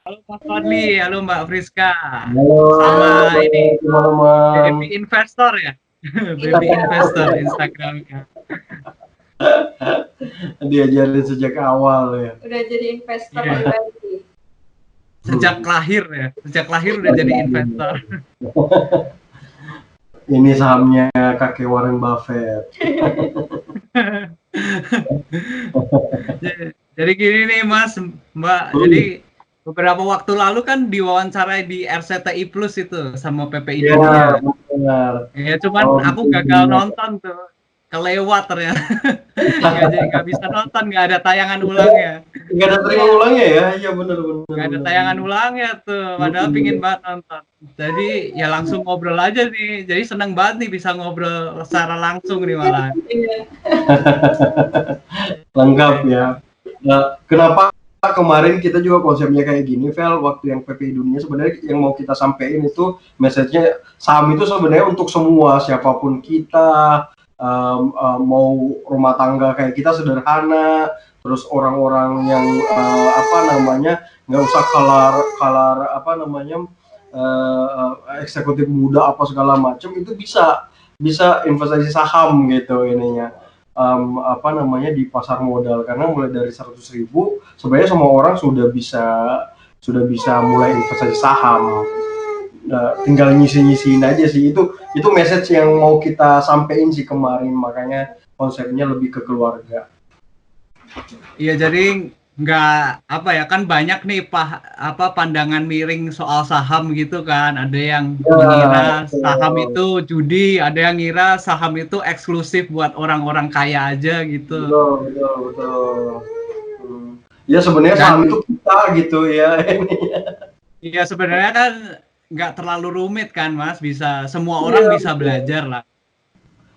Halo Mas Fadli, halo Mbak Friska. Halo, Sama ini teman-teman. baby investor ya, baby investor Instagramnya. Diajarin sejak awal ya. Udah jadi investor Iya, pribadi. sejak lahir udah jadi investor. Ini sahamnya kakek Warren Buffett. Jadi gini nih Mas, Mbak. Jadi beberapa waktu lalu kan diwawancarai di RCTI Plus itu sama PPI Iya, Dunia. benar. Ya cuman Oh, aku gitu. gagal nonton tuh, kelewat ternyata. Nggak bisa nonton, nggak ada tayangan ulangnya. Nggak ada terima ulangnya ya? Iya benar-benar. Nggak ada tayangan ulangnya tuh, padahal pingin banget nonton. Jadi ya langsung ngobrol aja nih, jadi seneng banget nih bisa ngobrol secara langsung nih malah. Iya. Lengkap ya. Nah, kenapa kemarin kita juga konsepnya kayak gini, Vel, waktu yang PPI Dunia sebenarnya yang mau kita sampaikan itu message-nya saham itu sebenarnya untuk semua, siapapun kita, mau rumah tangga kayak kita sederhana, terus orang-orang yang nggak usah eksekutif muda apa segala macam itu bisa investasi saham gitu ininya. Di pasar modal karena mulai dari 100.000 sebenarnya semua orang sudah bisa mulai investasi saham. Nah, tinggal ngisi-ngisiin aja sih, itu message yang mau kita sampein sih kemarin, makanya konsepnya lebih ke keluarga. Iya, jadi nggak kan banyak nih pandangan miring soal saham gitu kan. Ada yang mengira saham itu judi, ada yang ngira saham itu eksklusif buat orang-orang kaya aja gitu. Betul. Ya sebenarnya saham itu kita gitu ya. Iya sebenarnya kan nggak terlalu rumit kan Mas, semua orang bisa belajar lah.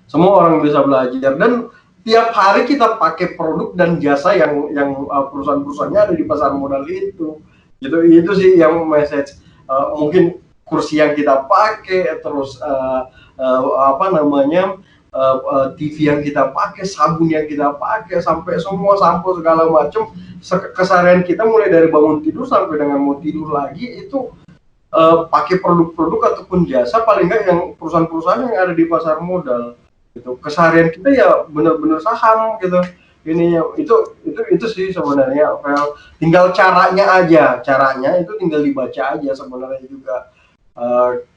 Semua orang bisa belajar dan tiap hari kita pakai produk dan jasa yang perusahaan-perusahaannya ada di pasar modal itu. Itu sih yang message. Mungkin kursi yang kita pakai, terus TV yang kita pakai, sabun yang kita pakai, sampai semua sampo segala macam keseharian kita mulai dari bangun tidur sampai dengan mau tidur lagi itu pakai produk-produk ataupun jasa paling nggak yang perusahaan-perusahaan yang ada di pasar modal. Gitu. Keseharian kita ya benar-benar saham gitu. Itu sih sebenarnya, tinggal caranya itu tinggal dibaca aja sebenarnya juga.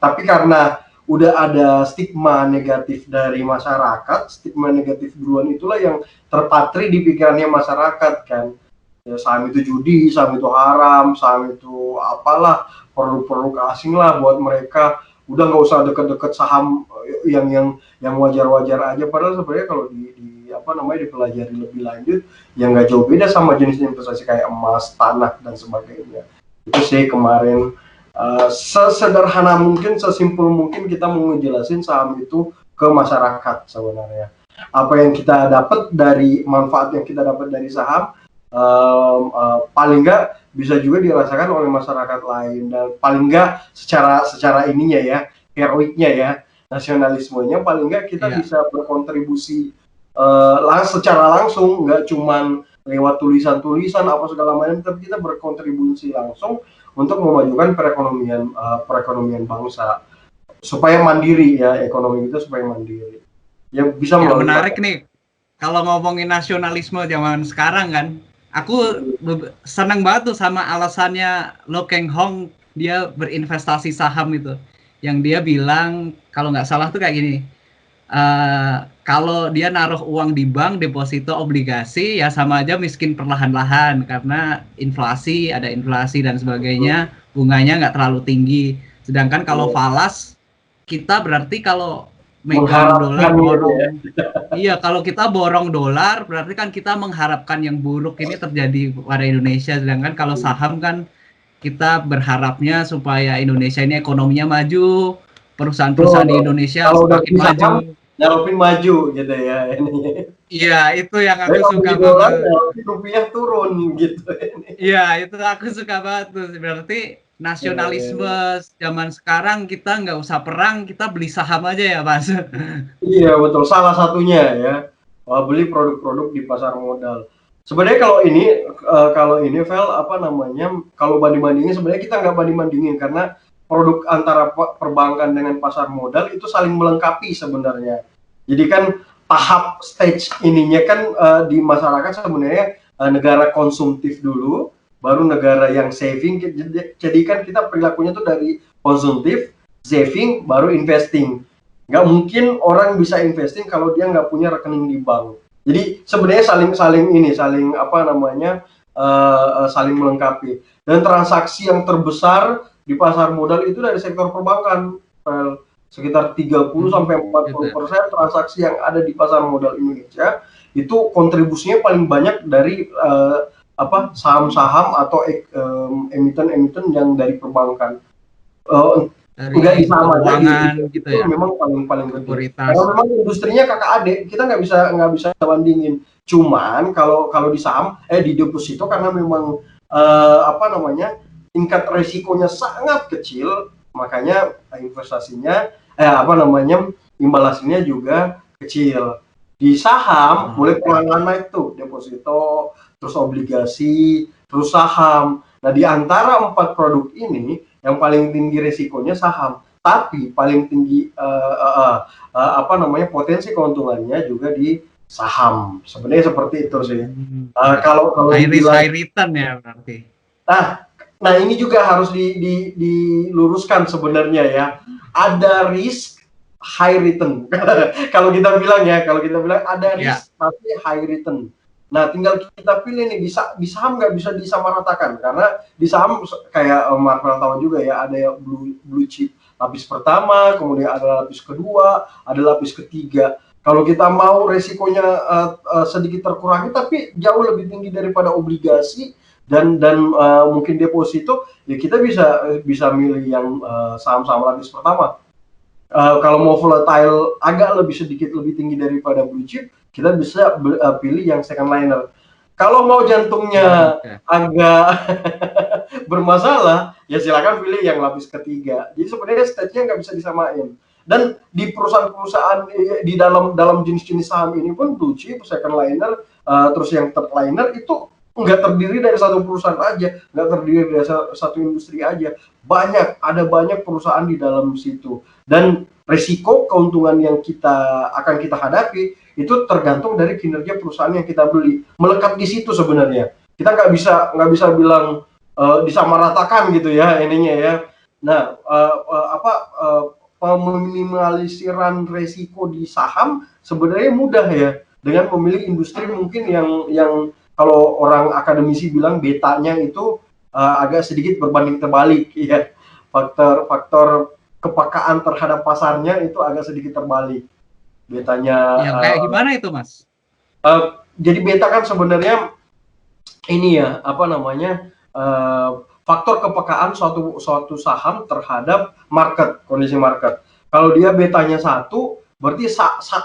Tapi karena udah ada stigma negatif dari masyarakat, stigma negatif duluan itulah yang terpatri di pikirannya masyarakat kan. Ya, saham itu judi, saham itu haram, saham itu apalah, produk-produk asing lah buat mereka. Udah nggak usah deket-deket saham yang wajar-wajar aja, padahal sebenarnya kalau dipelajari lebih lanjut yang nggak jauh beda sama jenis investasi kayak emas, tanah dan sebagainya. Itu sih kemarin sesederhana mungkin, sesimpel mungkin kita mau ngejelasin saham itu ke masyarakat sebenarnya. Apa yang kita dapat dari manfaat yang kita dapat dari saham, paling nggak bisa juga dirasakan oleh masyarakat lain, dan paling nggak secara ininya ya, heroiknya ya, nasionalismenya, paling nggak kita bisa berkontribusi secara langsung, nggak cuman lewat tulisan-tulisan apa segala macam, tapi kita berkontribusi langsung untuk memajukan perekonomian bangsa supaya mandiri ya, ekonomi itu supaya mandiri. Ya bisa menarik nih kalau ngomongin nasionalisme zaman sekarang kan. Aku senang banget tuh sama alasannya Lo Keng Hong, dia berinvestasi saham itu. Yang dia bilang kalau nggak salah tuh kayak gini, kalau dia naruh uang di bank, deposito obligasi, ya sama aja miskin perlahan-lahan karena ada inflasi dan sebagainya, bunganya nggak terlalu tinggi. Sedangkan kalau falas, kita berarti kalau megang dolar borong, iya kalau kita borong dolar berarti kan kita mengharapkan yang buruk ini terjadi pada Indonesia. Sedangkan kalau saham kan kita berharapnya supaya Indonesia ini ekonominya maju, perusahaan-perusahaan di Indonesia semakin maju. Nyalopin maju gitu ya. Iya, itu yang aku suka banget. Rupiah turun gitu. Iya, itu aku suka banget tuh. Berarti nasionalisme zaman sekarang kita nggak usah perang, kita beli saham aja ya, Mas. Iya betul, salah satunya ya, beli produk-produk di pasar modal. Sebenarnya kalau ini Vel, apa namanya, kalau banding-bandingin sebenarnya kita nggak banding-bandingin karena produk antara perbankan dengan pasar modal itu saling melengkapi sebenarnya. Jadi kan tahap stage ininya kan di masyarakat sebenarnya negara konsumtif dulu, baru negara yang saving. Jadi kan kita perilakunya tuh dari konsumtif, saving, baru investing. Nggak mungkin orang bisa investing kalau dia nggak punya rekening di bank. Jadi sebenarnya saling apa namanya saling melengkapi. Dan transaksi yang terbesar di pasar modal itu dari sektor perbankan. Sekitar 30 sampai 40% transaksi yang ada di pasar modal Indonesia itu kontribusinya paling banyak dari apa saham-saham atau emiten-emiten yang dari perbankan. Enggak Dari sama aja keuangan gitu, gitu itu ya, memang paling gede. sekuritas. Karena memang industrinya kakak adik, kita nggak bisa bandingin. Cuman kalau di saham, di deposito karena memang apa namanya tingkat resikonya sangat kecil, makanya investasinya apa namanya imbal hasilnya juga kecil. Di saham mulai pelan-pelan naik tuh deposito, terus obligasi, terus saham. Nah di antara 4 produk ini yang paling tinggi resikonya saham, tapi paling tinggi apa namanya potensi keuntungannya juga di saham. Sebenarnya seperti itu sih. Kalau High risk, dibilang, high return ya berarti. nah ini juga harus diluruskan sebenarnya ya. Ada risk, high return. Kalau kita bilang ada risk tapi high return. Nah, tinggal kita pilih nih, di saham nggak bisa disamaratakan karena di saham kayak Marvel tahu juga ya, ada yang blue chip lapis pertama, kemudian ada lapis kedua, ada lapis ketiga. Kalau kita mau resikonya sedikit terkurangi tapi jauh lebih tinggi daripada obligasi dan mungkin deposito, ya kita bisa milih yang saham-saham lapis pertama. Kalau mau volatile agak sedikit lebih tinggi daripada blue chip, kita bisa pilih yang second liner. Kalau mau jantungnya agak bermasalah, ya silakan pilih yang lapis ketiga. Jadi sebenarnya stage-nya nggak bisa disamain. Dan di perusahaan-perusahaan di dalam jenis-jenis saham ini pun blue chip, second liner, terus yang third liner itu nggak terdiri dari satu perusahaan aja, nggak terdiri dari satu industri aja. Ada banyak perusahaan di dalam situ. Dan risiko keuntungan yang akan kita hadapi itu tergantung dari kinerja perusahaan yang kita beli. Melekat di situ sebenarnya. Kita nggak bisa bilang disamaratakan gitu ya ininya ya. Nah, peminimalisirkan resiko di saham sebenarnya mudah ya dengan memilih industri mungkin yang kalau orang akademisi bilang betanya itu agak sedikit berbanding terbalik ya. Faktor kepekaan terhadap pasarnya itu agak sedikit terbalik. Betanya kayak gimana itu, Mas? Jadi beta kan sebenarnya ini ya, apa namanya? Faktor kepekaan suatu saham terhadap kondisi market. Kalau dia betanya 1, berarti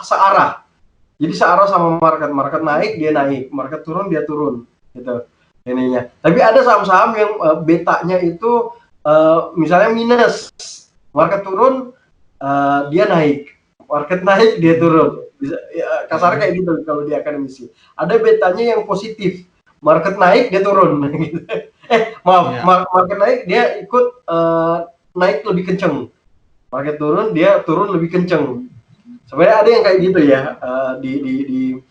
searah. Jadi searah sama market naik dia naik, market turun dia turun gitu ininya. Tapi ada saham-saham yang betanya itu misalnya minus, market turun dia naik, market naik dia turun. Bisa kasarnya kayak gitu kalau di akademisi. Ada betanya yang positif, market naik dia turun gitu. Market naik dia ikut naik lebih kenceng, market turun dia turun lebih kenceng. Sebenarnya ada yang kayak gitu ya di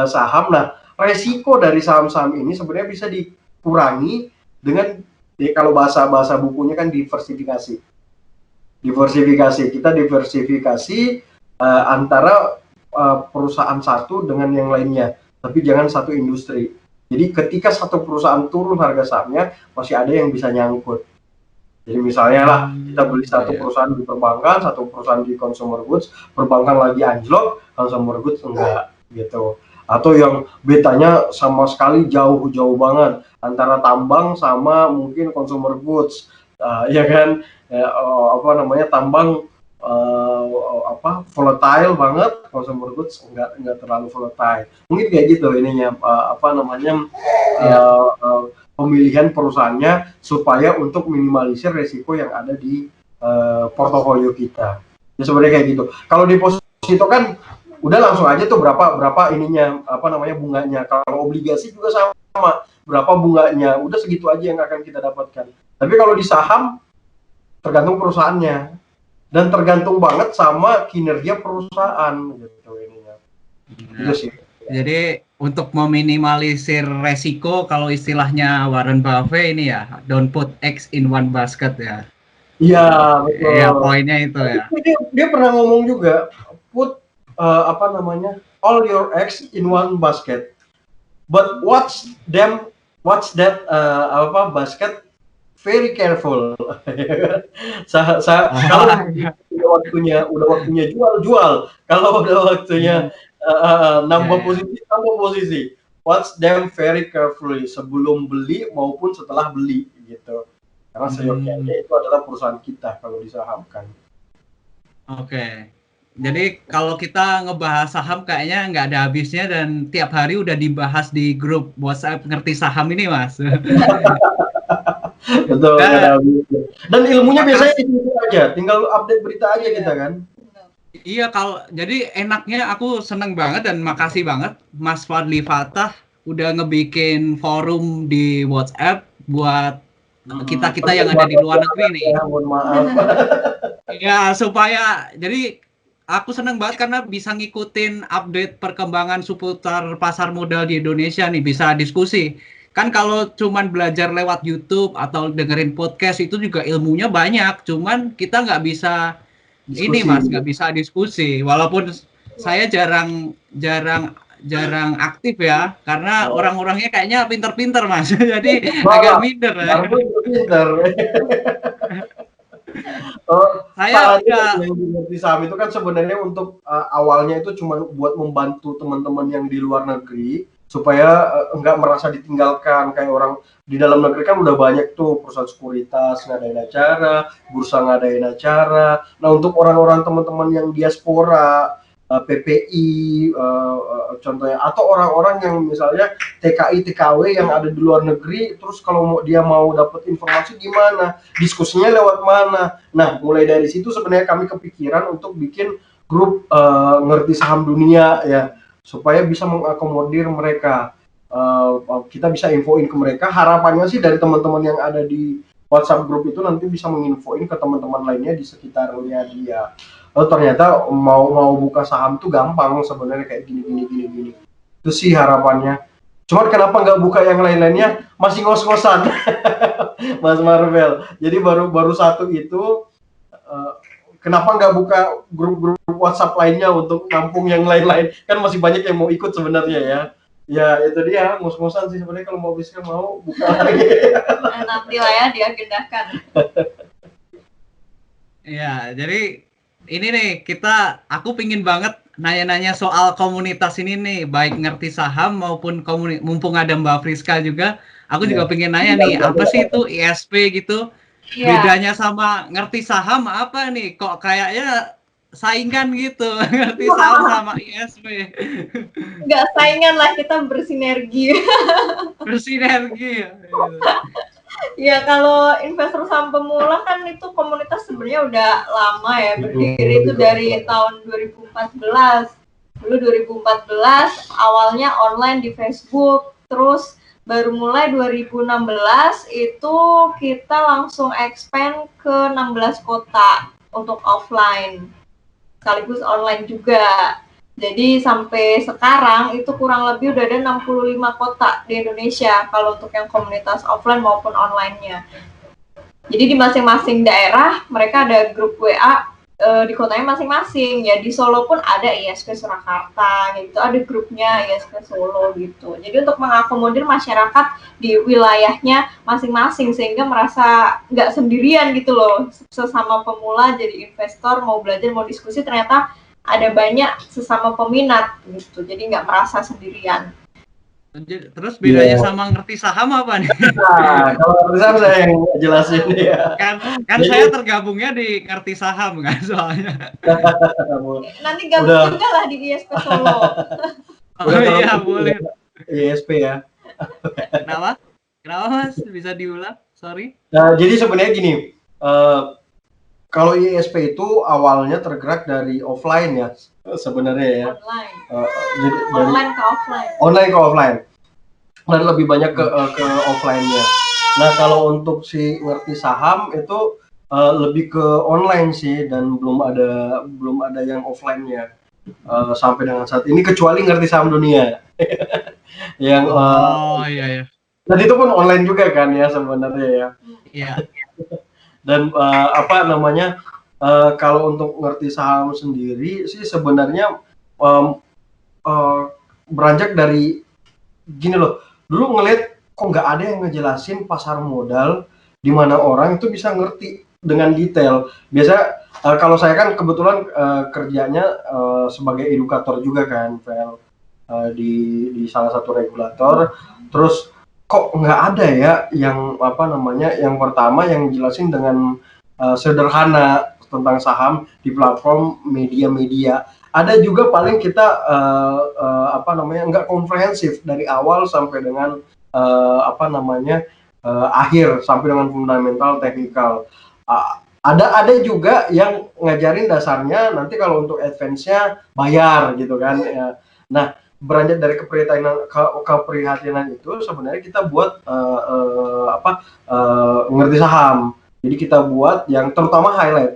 saham. Nah, resiko dari saham-saham ini sebenarnya bisa dikurangi dengan kalau bahasa bukunya kan diversifikasi. Kita diversifikasi antara perusahaan satu dengan yang lainnya, tapi jangan satu industri. Jadi ketika satu perusahaan turun harga sahamnya, masih ada yang bisa nyangkut. Jadi misalnya lah kita beli satu perusahaan di perbankan, satu perusahaan di consumer goods, perbankan lagi anjlok, consumer goods enggak gitu. Atau yang betanya sama sekali jauh banget antara tambang sama mungkin consumer goods, ya kan, apa namanya tambang volatile banget, consumer goods enggak terlalu volatile. Mungkin kayak gitu ininya apa namanya pemilihan perusahaannya supaya untuk minimalisir resiko yang ada di portofolio kita. Ya sebenarnya kayak gitu. Kalau deposito kan udah langsung aja tuh berapa ininya apa namanya bunganya. Kalau obligasi juga sama, berapa bunganya, udah segitu aja yang akan kita dapatkan. Tapi kalau di saham tergantung perusahaannya dan tergantung banget sama kinerja perusahaan gitu ininya. Itu Nah, sih. jadi untuk meminimalisir resiko, kalau istilahnya Warren Buffett ini ya, don't put eggs in one basket ya. Iya, Ya betul. poinnya itu ya. Dia pernah ngomong juga, put apa namanya, all your eggs in one basket, but watch that apa basket very careful. Kalau Oh, iya. udah waktunya jual, kalau udah waktunya Ya, nambah ya. posisi. Watch them very carefully sebelum beli maupun setelah beli gitu. Karena Hmm, seyogyanya itu adalah perusahaan kita kalau disahamkan. oke. Jadi kalau kita ngebahas saham kayaknya nggak ada habisnya dan tiap hari udah dibahas di grup WhatsApp ngerti saham ini, Mas. Betul, nggak ada Nah, habisnya. Dan ilmunya biasanya makasih. itu aja, tinggal update berita aja kita kan. Iya, kalau jadi enaknya aku seneng banget dan makasih banget Mas Fadli Fatah udah ngebikin forum di WhatsApp buat kita-kita Penting yang ada di banget luar negeri nih. ya, mohon maaf. Ya, supaya jadi aku seneng banget karena bisa ngikutin update perkembangan seputar pasar modal di Indonesia nih, bisa diskusi. Kan kalau cuman belajar lewat YouTube atau dengerin podcast itu juga ilmunya banyak, cuman kita nggak bisa ini Diskusi. Mas, nggak bisa diskusi. Walaupun saya jarang jarang jarang aktif ya, karena Oh, orang-orangnya kayaknya pinter-pinter Mas. Jadi agak malah, minder ya. baru pinter. Oh, Saya sarannya udah yang di saham itu kan sebenarnya untuk awalnya itu cuma buat membantu teman-teman yang di luar negeri supaya enggak merasa ditinggalkan kayak orang di dalam negeri kan udah banyak tuh perusahaan sekuritas ngadain acara, bursa ngadain acara. Nah, untuk orang-orang teman-teman yang diaspora, PPI contohnya atau orang-orang yang misalnya TKI TKW yang ada di luar negeri terus kalau dia mau dapat informasi gimana, diskusinya lewat mana. Nah, mulai dari situ sebenarnya kami kepikiran untuk bikin grup ngerti saham dunia ya, supaya bisa mengakomodir mereka. Kita bisa infoin ke mereka. Harapannya sih dari teman-teman yang ada di WhatsApp grup itu nanti bisa menginfoin ke teman-teman lainnya di sekitarnya dia. Oh, ternyata mau buka saham tuh gampang sebenarnya kayak gini. Itu sih harapannya. Cuman kenapa nggak buka yang lain-lainnya? Masih ngos-ngosan, Mas Marvel. Jadi baru satu itu. Uh, Kenapa nggak buka grup-grup WhatsApp lainnya untuk nampung yang lain-lain? Kan masih banyak yang mau ikut sebenarnya ya. Ya itu dia ngos-ngosan sih sebenarnya kalau mau bisa mau buka lagi. Nanti lah ya diagendakan. ya, jadi ini nih aku pingin banget nanya-nanya soal komunitas ini nih, baik ngerti saham maupun mumpung ada Mbak Friska juga, aku juga Ya. pengen nanya nih, apa sih itu ISP gitu? Iya. Bedanya sama ngerti saham apa nih? Kok kayaknya saingan gitu, ngerti saham sama ISP. Nggak saingan lah, kita bersinergi. Bersinergi. Ya kalau investor saham pemula kan itu komunitas sebenarnya udah lama ya, berdiri itu dari tahun 2014. Dulu 2014 awalnya online di Facebook, terus baru mulai 2016 itu kita langsung expand ke 16 kota untuk offline, sekaligus online juga. Jadi sampai sekarang itu kurang lebih udah ada 65 kota di Indonesia kalau untuk yang komunitas offline maupun online-nya. Jadi di masing-masing daerah mereka ada grup WA di kotanya masing-masing. Ya di Solo pun ada ISP Surakarta gitu, ada grupnya ISP Solo gitu. Jadi untuk mengakomodir masyarakat di wilayahnya masing-masing sehingga merasa nggak sendirian gitu loh. Sesama pemula jadi investor mau belajar mau diskusi ternyata ada banyak sesama peminat gitu, jadi nggak merasa sendirian. Terus bedanya sama ngerti saham apa nih? Nah, kalau ngerti saham saya yang jelasin ya. Kan saya tergabungnya di ngerti saham kan soalnya. Nanti gabung juga lah di ISP Solo. Oh iya boleh. ISP ya. Kenapa? Kenapa Mas? Bisa diulang? Sorry. Nah, jadi sebenarnya gini, Kalau ISP itu awalnya tergerak dari offline ya sebenarnya ya. Online. Jadi dari Online ke offline. online ke offline dan lebih banyak ke offline-nya. Nah kalau untuk si ngerti saham itu lebih ke online sih dan belum ada yang offline-nya sampai dengan saat ini kecuali ngerti saham dunia yang Iya ya. dan itu pun online juga kan ya sebenarnya ya. Iya. Dan apa namanya kalau untuk ngerti saham sendiri sih sebenarnya beranjak dari gini loh, dulu ngeliat kok nggak ada yang ngejelasin pasar modal di mana orang itu bisa ngerti dengan detail. Biasa kalau saya kan kebetulan kerjanya sebagai edukator juga kan, Vel, di salah satu regulator. Terus kok nggak ada ya yang apa namanya, yang pertama yang jelasin dengan sederhana tentang saham di platform media-media. Ada juga paling kita apa namanya nggak komprehensif dari awal sampai dengan apa namanya akhir sampai dengan fundamental teknikal. Ada juga yang ngajarin dasarnya, nanti kalau untuk advance-nya bayar gitu kan ya. Nah beranjak dari keprihatinan itu sebenarnya kita buat ngerti saham. Jadi kita buat yang terutama highlight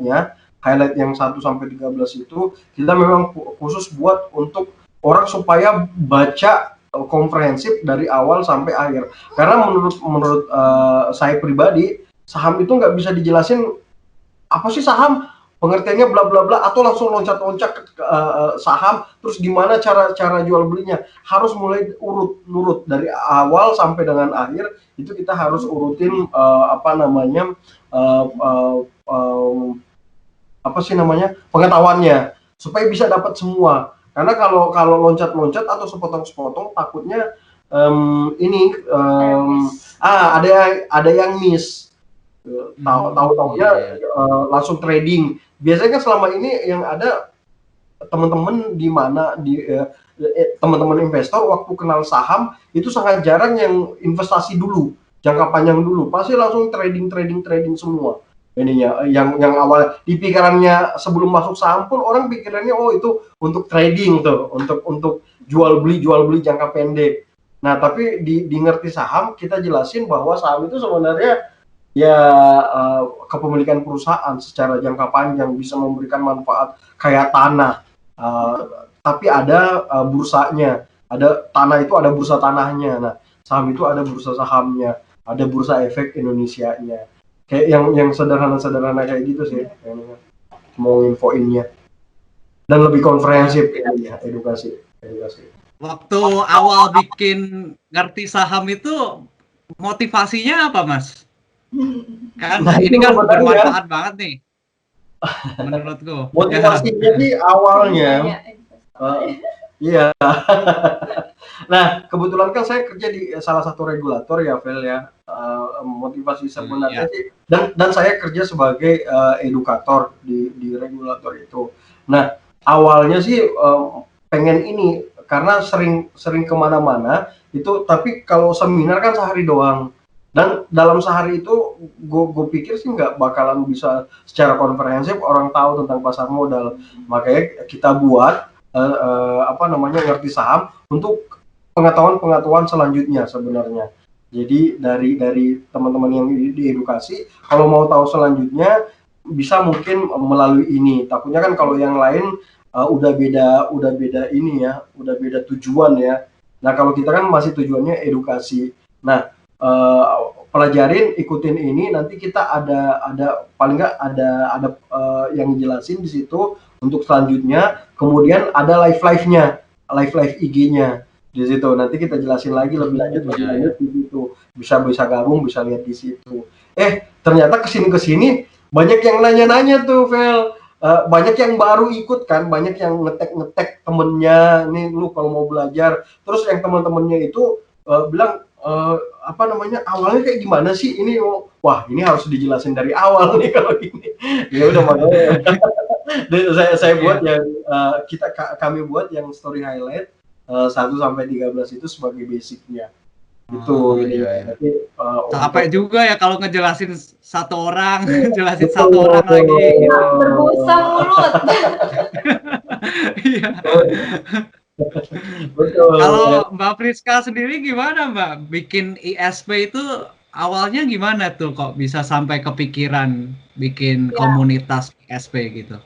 yang 1 sampai 13 itu kita memang khusus buat untuk orang supaya baca komprehensif dari awal sampai akhir. Karena menurut saya pribadi saham itu nggak bisa dijelasin apa sih saham, pengertiannya bla bla bla atau langsung loncat-loncat ke saham terus gimana cara jual belinya. Harus mulai urut dari awal sampai dengan akhir itu kita harus urutin apa namanya apa sih namanya pengetahuannya supaya bisa dapat semua. Karena kalau loncat-loncat atau sepotong-sepotong takutnya ini ada yang miss. Tahu-taunya langsung trading. Biasanya kan selama ini yang ada teman-teman di mana teman-teman investor waktu kenal saham itu sangat jarang yang investasi dulu, jangka panjang dulu. Pasti langsung trading semua. Ininya yang awal di pikirannya sebelum masuk saham pun orang pikirannya oh itu untuk trading tuh, untuk jual beli jangka pendek. Nah, tapi di ngerti saham kita jelasin bahwa saham itu sebenarnya ya kepemilikan perusahaan secara jangka panjang bisa memberikan manfaat kayak tanah. Tapi ada bursanya. Ada tanah itu ada bursa tanahnya. Nah, saham itu ada bursa sahamnya, ada bursa efek Indonesianya. Kayak yang sederhana kayak gitu sih mau infoinnya dan lebih komprehensif ya edukasi. Waktu awal bikin ngerti saham itu motivasinya apa Mas? Kan Nah, ini kan itu bermanfaat banget nih menurutku. Motivasinya sih awalnya iya. Nah, kebetulan kan saya kerja di salah satu regulator ya, Vel ya. Motivasi sebenarnya sih dan saya kerja sebagai edukator di regulator itu. Nah, awalnya sih pengen ini karena sering kemana-mana itu, tapi kalau seminar kan sehari doang. Dan dalam sehari itu gue pikir sih nggak bakalan bisa secara komprehensif orang tahu tentang pasar modal. Makanya kita buat apa namanya ngerti saham untuk pengetahuan selanjutnya sebenarnya. Jadi dari teman-teman yang diedukasi kalau mau tahu selanjutnya bisa mungkin melalui ini. Takutnya kan kalau yang lain udah beda ini ya, udah beda tujuan ya. Nah, kalau kita kan masih tujuannya edukasi. Nah, pelajarin, ikutin ini, nanti kita ada paling nggak ada yang jelasin di situ untuk selanjutnya. Kemudian ada live-nya, live IG-nya di situ. Nanti kita jelasin lagi lebih lanjut di situ. Bisa gabung, bisa lihat di situ. Ternyata kesini banyak yang nanya-nanya tuh, Vel. Banyak yang baru ikut kan, banyak yang ngetek temennya, nih lu kalau mau belajar. Terus yang teman-temannya itu bilang apa namanya awalnya kayak gimana sih ini, wah ini harus dijelasin dari awal nih kalau gini. Ya udah makanya saya buat yang kami buat yang story highlight 1 sampai 13 itu sebagai basicnya. Gitu. Oh, Jadi iya, iya. nanti, Capek juga ya kalau ngejelasin satu orang, jelasin Betul. satu orang lagi gitu. Berbusa mulut. Iya. Betul. Kalau Mbak Friska sendiri gimana Mbak? Bikin ISP itu awalnya gimana tuh kok bisa sampai kepikiran bikin Ya, komunitas ISP gitu?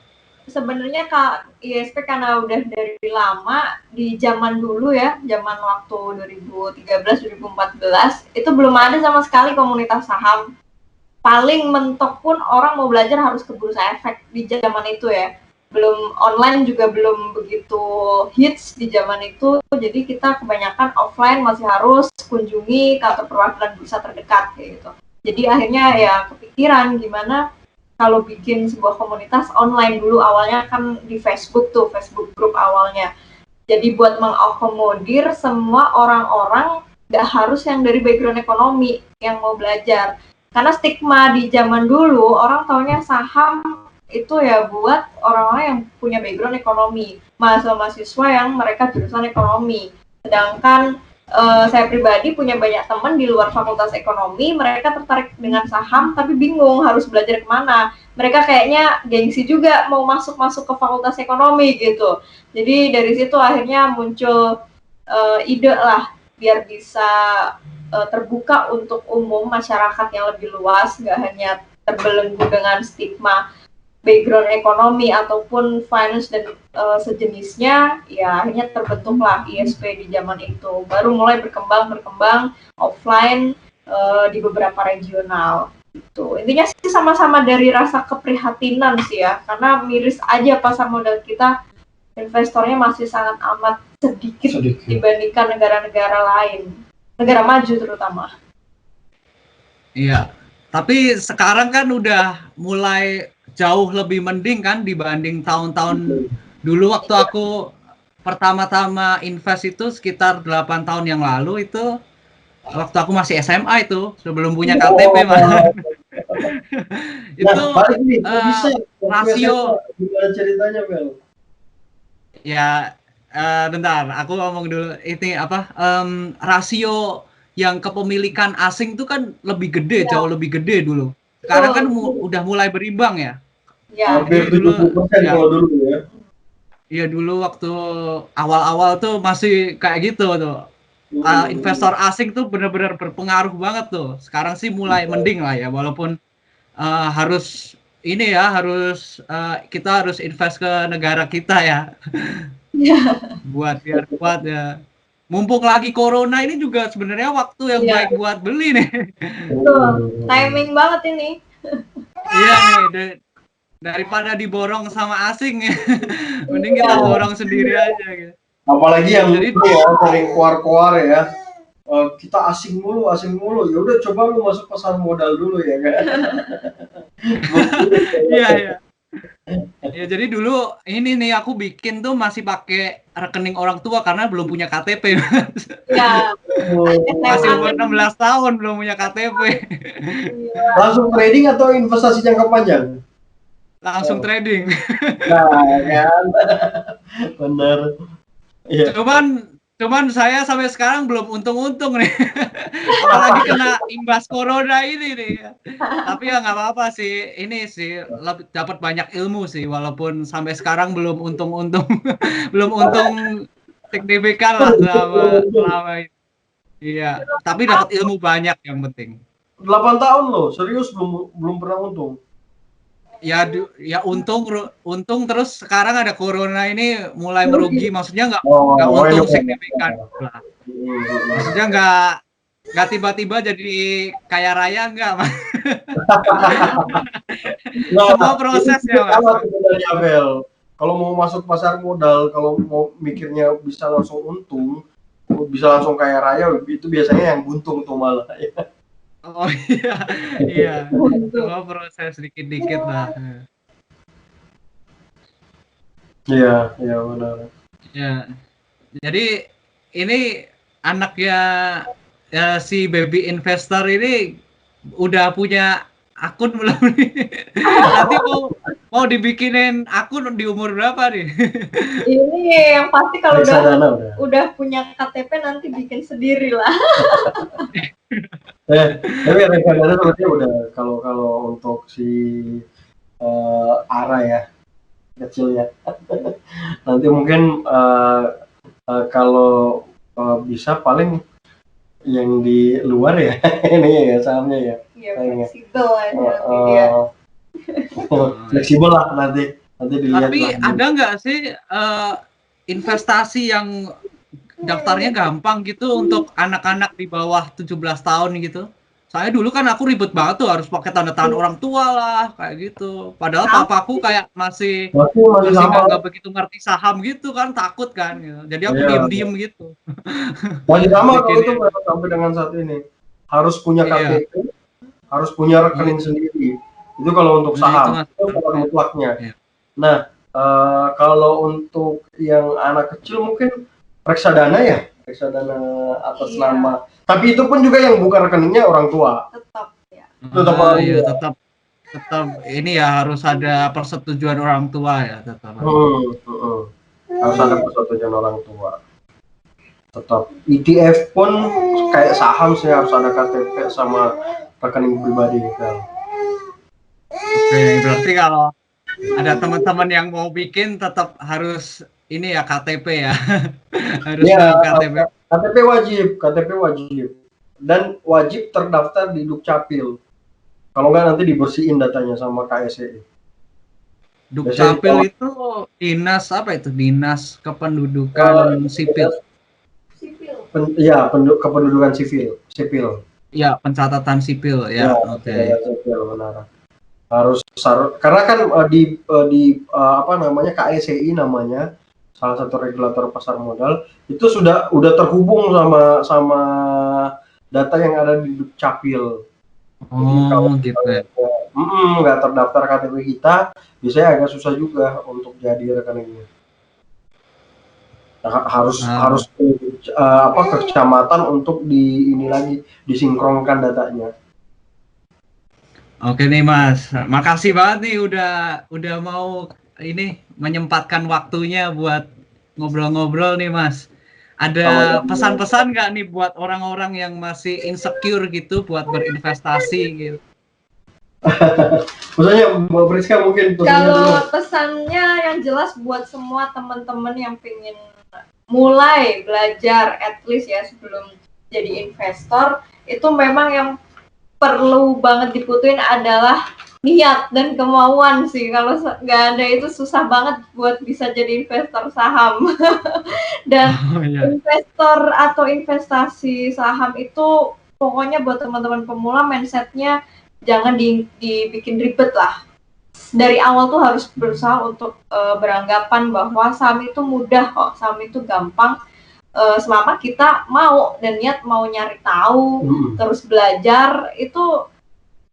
sebenarnya Kak ISP karena udah dari lama di zaman dulu ya, zaman waktu 2013 2014 itu belum ada sama sekali komunitas saham. Paling mentok pun orang mau belajar harus ke Bursa Efek di zaman itu ya. Belum online juga belum begitu hits di zaman itu. Jadi kita kebanyakan offline masih harus kunjungi kantor perwakilan bursa terdekat kayak gitu. Jadi akhirnya ya kepikiran gimana kalau bikin sebuah komunitas online dulu awalnya kan di Facebook tuh, Facebook group awalnya. Jadi buat mengakomodir semua orang-orang nggak harus yang dari background ekonomi yang mau belajar. Karena stigma di zaman dulu orang taunya saham itu ya buat orang-orang yang punya background ekonomi, mahasiswa-mahasiswa yang mereka jurusan ekonomi. Sedangkan saya pribadi punya banyak teman di luar fakultas ekonomi, mereka tertarik dengan saham tapi bingung harus belajar kemana. Mereka kayaknya gengsi juga mau masuk ke fakultas ekonomi gitu. Jadi dari situ akhirnya muncul ide lah biar bisa terbuka untuk umum masyarakat yang lebih luas, nggak hanya terbelenggu dengan stigma background ekonomi ataupun finance dan sejenisnya. Ya akhirnya terbentuklah ISP di zaman itu. Baru mulai berkembang offline di beberapa regional. Gitu. Intinya sih sama-sama dari rasa keprihatinan sih ya, karena miris aja pasar modal kita, investornya masih sangat amat sedikit dibandingkan negara-negara lain, negara maju terutama. Iya. Tapi sekarang kan udah mulai jauh lebih mending kan dibanding tahun-tahun dulu waktu aku pertama-tama invest itu sekitar 8 tahun yang lalu itu waktu aku masih SMA itu sebelum punya KTP malah. Itu balik nih, kok bisa rasio gimana ceritanya, Bel? ya bentar aku ngomong dulu ini apa rasio yang kepemilikan asing itu kan lebih gede, jauh lebih gede dulu. Sekarang kan udah mulai berimbang ya. Ya. Hampir Jadi dulu 70% ya, kalau dulu ya. iya dulu waktu awal-awal tuh masih kayak gitu tuh. Investor asing tuh benar-benar berpengaruh banget tuh. Sekarang sih mulai mending lah ya, walaupun harus ini ya, harus kita harus invest ke negara kita ya, buat biar kuat ya. Mumpung lagi corona ini juga sebenarnya waktu yang baik buat beli nih. Betul, timing banget ini. Iya nih, daripada diborong sama asing ya, mending kita borong sendiri aja gitu. Apalagi yang Jadi itu ya sering keluar-keluar ya. Kita asing mulu. Ya udah coba lu masuk pasar modal dulu ya kan. Iya, iya. Ya jadi dulu ini nih aku bikin tuh masih pakai rekening orang tua karena belum punya KTP. Ya. Masih umur 16 tahun belum punya KTP. Langsung trading atau investasi jangka panjang? Langsung trading. Nah, kan. Bener. Ya. Cuman saya sampai sekarang belum untung-untung nih. Apalagi kena imbas corona ini nih. Tapi ya nggak apa-apa sih. Ini sih dapat banyak ilmu sih walaupun sampai sekarang belum untung-untung. Belum untung signifikan lah selama ini. Iya, tapi dapat ilmu banyak yang penting. 8 tahun loh, serius belum pernah untung. Ya untung terus sekarang ada corona ini mulai merugi, maksudnya nggak untung signifikan lah. Maksudnya nggak tiba-tiba jadi kaya raya nggak, Mas. Semua proses ya, Mas. Sebenarnya, Bel. Kalau mau masuk pasar modal, kalau mau mikirnya bisa langsung untung, bisa langsung kaya raya, itu biasanya yang buntung tuh malah. Oh iya, semua proses dikit-dikit lah. Iya benar. Ya, jadi ini anaknya si baby investor ini udah punya akun belum nih. Nanti mau dibikinin akun di umur berapa nih? Ini yang pasti kalau Reksadana udah punya KTP nanti bikin sendiri lah. Tapi reksadana sepertinya udah kalau untuk si Ara ya kecil ya. Nanti mungkin kalau bisa paling yang di luar ya ini ya sahamnya ya. Iya, fleksibel aja nanti dia. Fleksibel lah nanti dilihat. Tapi ada nggak sih investasi yang daftarnya gampang gitu untuk anak-anak di bawah 17 tahun gitu? Saya dulu kan aku ribet banget tuh harus pakai tanda tangan orang tua lah kayak gitu. Padahal papaku kayak masih nggak begitu ngerti saham gitu kan, takut kan gitu. Jadi aku diem-diem gitu. Masih sama kalau itu sampai dengan saat ini. Harus punya KTP, harus punya rekening sendiri. Itu kalau untuk saham, itu mutlaknya. Nah, kalau untuk yang anak kecil mungkin reksadana ya, reksadana atas nama. Tapi itu pun juga yang buka rekeningnya orang tua. Tetap ya. Tetap ini ya harus ada persetujuan orang tua ya tetap. Harus ada persetujuan orang tua. Tetap ETF pun kayak saham sih harus ada KTP sama rekening pribadi kan. Oke, berarti kalau ada teman-teman yang mau bikin tetap harus ini ya KTP ya. Harus KTP. KTP wajib dan wajib terdaftar di Dukcapil. Kalau nggak nanti dibersihin datanya sama KSEI. Dukcapil itu dinas apa itu? Dinas Kependudukan Sipil. Kependudukan sipil. Ya, pencatatan sipil ya. Oke. Sipil benar. Harus karena kan di apa namanya KSEI namanya, salah satu regulator pasar modal itu udah terhubung sama data yang ada di Dukcapil. Jadi kalau gitu ya. Nggak terdaftar KTP kita, biasanya agak susah juga untuk jadi rekeningnya. Nah, harus ke kecamatan untuk ini lagi disinkronkan datanya. Oke nih Mas, makasih banget nih udah mau ini menyempatkan waktunya buat ngobrol-ngobrol nih Mas. Ada pesan-pesan nggak nih buat orang-orang yang masih insecure gitu buat berinvestasi gitu? Maksudnya Mbak Priska mungkin kalau pesannya yang jelas buat semua teman-teman yang pengen mulai belajar at least ya sebelum jadi investor, itu memang yang perlu banget dibutuhin adalah niat dan kemauan sih. Kalau nggak ada itu susah banget buat bisa jadi investor saham. Dan investor atau investasi saham itu pokoknya buat teman-teman pemula mindsetnya jangan dibikin ribet lah. Dari awal tuh harus berusaha untuk beranggapan bahwa saham itu mudah kok, saham itu gampang. Selama kita mau dan niat mau nyari tahu, terus belajar, itu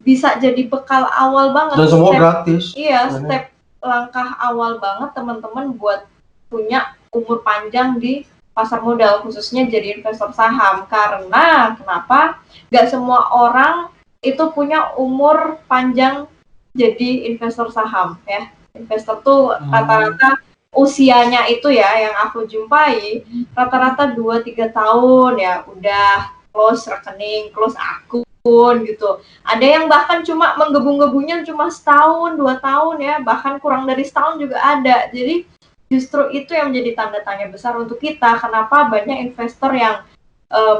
bisa jadi bekal awal banget. Dan semua gratis. Iya, step langkah awal banget teman-teman buat punya umur panjang di pasar modal, khususnya jadi investor saham. Karena kenapa? Gak semua orang itu punya umur panjang jadi investor saham ya. Investor tuh rata-rata usianya itu ya yang aku jumpai rata-rata 2-3 tahun ya udah close rekening, close akun gitu. Ada yang bahkan cuma menggebu-gebunya cuma setahun, 2 tahun ya, bahkan kurang dari setahun juga ada. Jadi justru itu yang menjadi tanda tanya besar untuk kita, kenapa banyak investor yang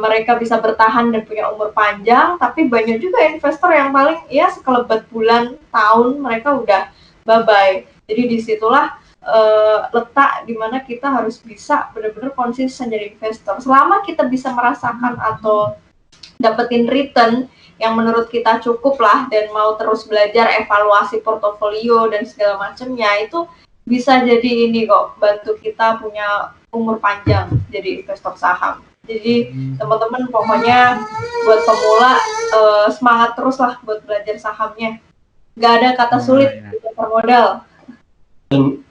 mereka bisa bertahan dan punya umur panjang, tapi banyak juga investor yang paling ya sekelebat bulan, tahun mereka udah bye-bye. Jadi disitulah letak dimana kita harus bisa benar-benar konsisten jadi investor. Selama kita bisa merasakan atau dapetin return yang menurut kita cukup lah dan mau terus belajar evaluasi portofolio dan segala macamnya, itu bisa jadi ini kok bantu kita punya umur panjang jadi investor saham. Jadi teman-teman pokoknya buat pemula semangat terus lah buat belajar sahamnya. Gak ada kata sulit di pasar modal. Dan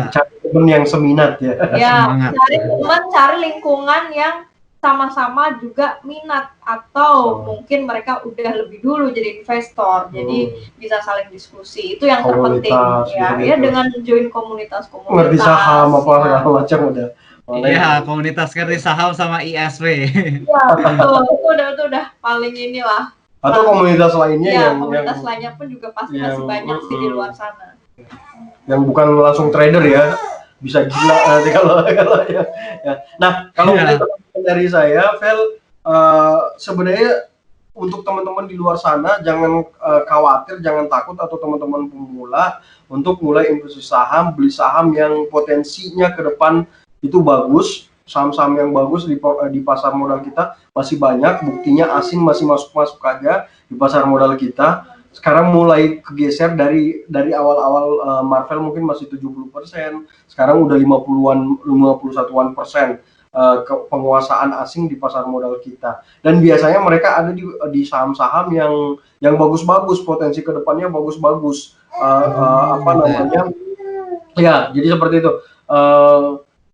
cari teman yang seminat ya. Ya, cari teman, cari lingkungan yang sama-sama juga minat atau Sama. mungkin mereka udah lebih dulu jadi investor, jadi bisa saling diskusi. Itu yang terpenting Komunitas, ya. gitu-gitu. Ya dengan join komunitas-komunitas. Ngerti saham apa ya. segala macam udah. Iya, komunitas ngerti saham sama ISW. Iya, betul. Itu udah paling inilah. Atau komunitas lainnya Iya, yang komunitas lainnya pun juga pasti masih yang- banyak sih di luar sana. yang bukan langsung trader ya, bisa gila nanti kalau ya. Nah, kalau Iya. dari saya, Vel, sebenarnya untuk teman-teman di luar sana jangan khawatir, jangan takut, atau teman-teman pemula untuk mulai investasi saham, beli saham yang potensinya ke depan itu bagus, saham-saham yang bagus di pasar modal kita masih banyak, buktinya asing masih masuk aja di pasar modal kita. Sekarang mulai kegeser dari awal-awal Marvel mungkin masih 70%, sekarang udah 51% penguasaan asing di pasar modal kita. Dan biasanya mereka ada di saham-saham yang bagus-bagus, potensi kedepannya bagus-bagus. Apa namanya? Ya, jadi seperti itu.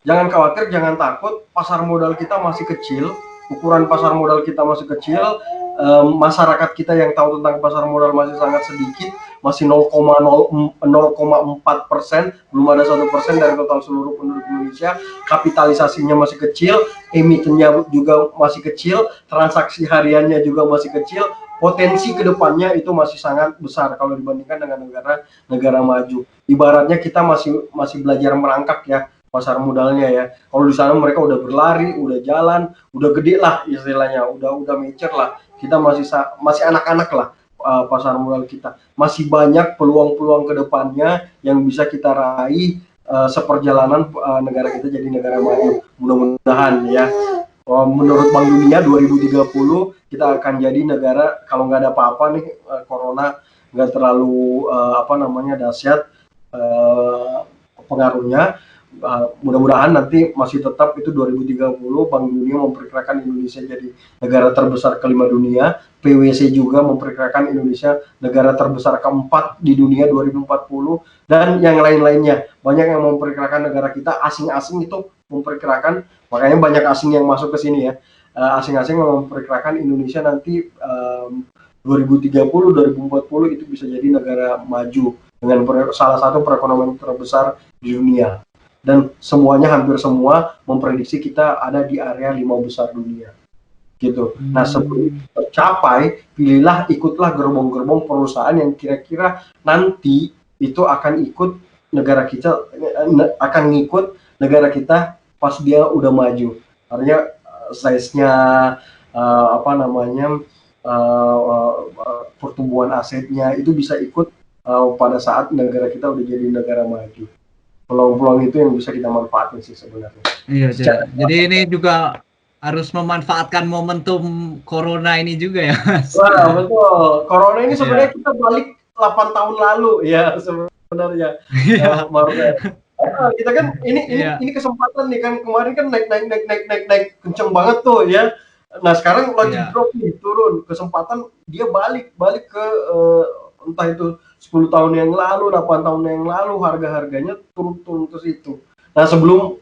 Jangan khawatir, jangan takut. Pasar modal kita masih kecil, ukuran pasar modal kita masih kecil. Masyarakat kita yang tahu tentang pasar modal masih sangat sedikit, masih 0,04%, belum ada 1% dari total seluruh penduduk Indonesia. Kapitalisasinya masih kecil, emitennya juga masih kecil, transaksi hariannya juga masih kecil. Potensi kedepannya itu masih sangat besar kalau dibandingkan dengan negara maju. Ibaratnya kita masih belajar merangkak ya pasar modalnya ya. Kalau di sana mereka udah berlari, udah jalan, udah gede lah istilahnya, udah mature lah. Kita masih anak-anak lah pasar modal kita. Masih banyak peluang-peluang ke depannya yang bisa kita raih seperjalanan negara kita jadi negara maju. Mudah-mudahan ya. Menurut Bank Dunia 2030 kita akan jadi negara, kalau nggak ada apa-apa nih, corona nggak terlalu dahsyat pengaruhnya. Mudah-mudahan nanti masih tetap itu 2030 Bank Dunia memperkirakan Indonesia jadi negara terbesar kelima dunia. PwC juga memperkirakan Indonesia negara terbesar keempat di dunia 2040, dan yang lain-lainnya. Banyak yang memperkirakan negara kita, asing-asing itu memperkirakan, makanya banyak asing yang masuk ke sini ya. Asing-asing memperkirakan Indonesia nanti 2030, 2040 itu bisa jadi negara maju dengan salah satu perekonomian terbesar di dunia. Dan semuanya, hampir semua memprediksi kita ada di area 5 besar dunia gitu. Nah, sebelum tercapai, ikutlah gerbong-gerbong perusahaan yang kira-kira nanti itu akan ikut negara kita, akan ngikut negara kita pas dia udah maju. Artinya size-nya pertumbuhan asetnya itu bisa ikut pada saat negara kita udah jadi negara maju. Peluang-peluang itu yang bisa kita manfaatin sih sebenarnya. Iya, jadi ini juga harus memanfaatkan momentum corona ini juga ya, Mas. Wah, betul. Corona ini sebenarnya kita balik 8 tahun lalu ya sebenarnya. Kita kan ini kesempatan nih kan, kemarin kan naik kenceng banget tuh ya. Nah, sekarang lagi drop nih, turun. Kesempatan dia balik ke entah itu 10 tahun yang lalu, 8 tahun yang lalu, harga-harganya turun ke situ. Nah, sebelum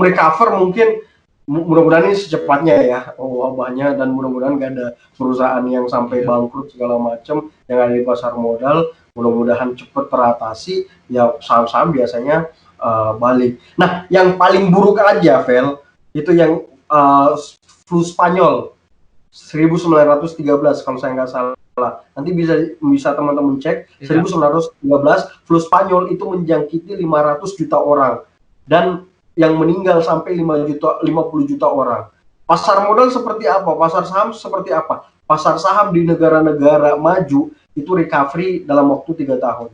recover mungkin mudah-mudahan ini secepatnya ya wabahnya, dan mudah-mudahan gak ada perusahaan yang sampai bangkrut segala macam yang ada di pasar modal. Mudah-mudahan cepat teratasi ya, saham-saham biasanya balik. Nah, yang paling buruk aja, Vel, itu yang flu Spanyol 1913 kalau saya nggak salah. Nanti bisa teman-teman cek. 1913 flu Spanyol itu menjangkiti 500 juta orang, dan yang meninggal sampai 50 juta orang. Pasar modal seperti apa? Pasar saham seperti apa? Pasar saham di negara-negara maju itu recovery dalam waktu 3 tahun.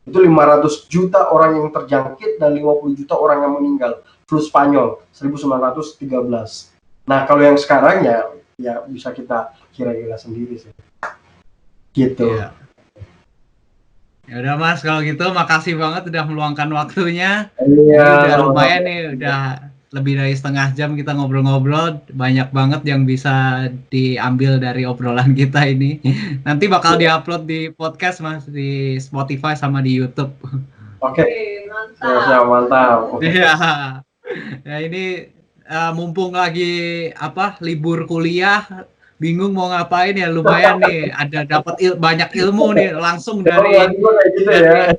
Itu 500 juta orang yang terjangkit dan 50 juta orang yang meninggal. Flu Spanyol 1913. Nah, kalau yang sekarang ya bisa kita kira-kira sendiri sih. Gitu. Iya. Ya udah Mas, kalau gitu makasih banget udah meluangkan waktunya. Iya. Udah lumayan nih, udah lebih dari setengah jam kita ngobrol-ngobrol, banyak banget yang bisa diambil dari obrolan kita ini. Nanti bakal diupload di podcast Mas, di Spotify sama di YouTube. Oke. Mantap. Iya. Ya ini mumpung lagi libur kuliah, bingung mau ngapain ya, lumayan nih ada dapat banyak ilmu nih langsung dari kayak gitu ya.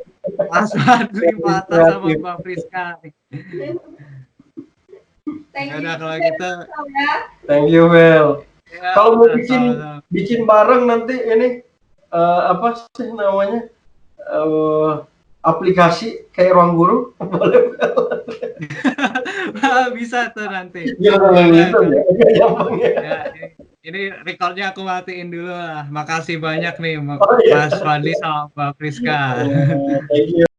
Mas Fadli Mata sama Mbak Friska. Thank Ya you. udah kalau gitu. Ya. Thank you, Mel. Ya, Kalau mau sama-sama. bikin bareng nanti ini apa sih namanya, aplikasi kayak Ruang Guru, boleh? Bisa tuh nanti. Gimana gitu ya? Gampang ya. Ya, ini recordnya aku matiin dulu lah. Makasih banyak nih Oh, iya. Mas Fadli sama Mbak Friska. Thank you.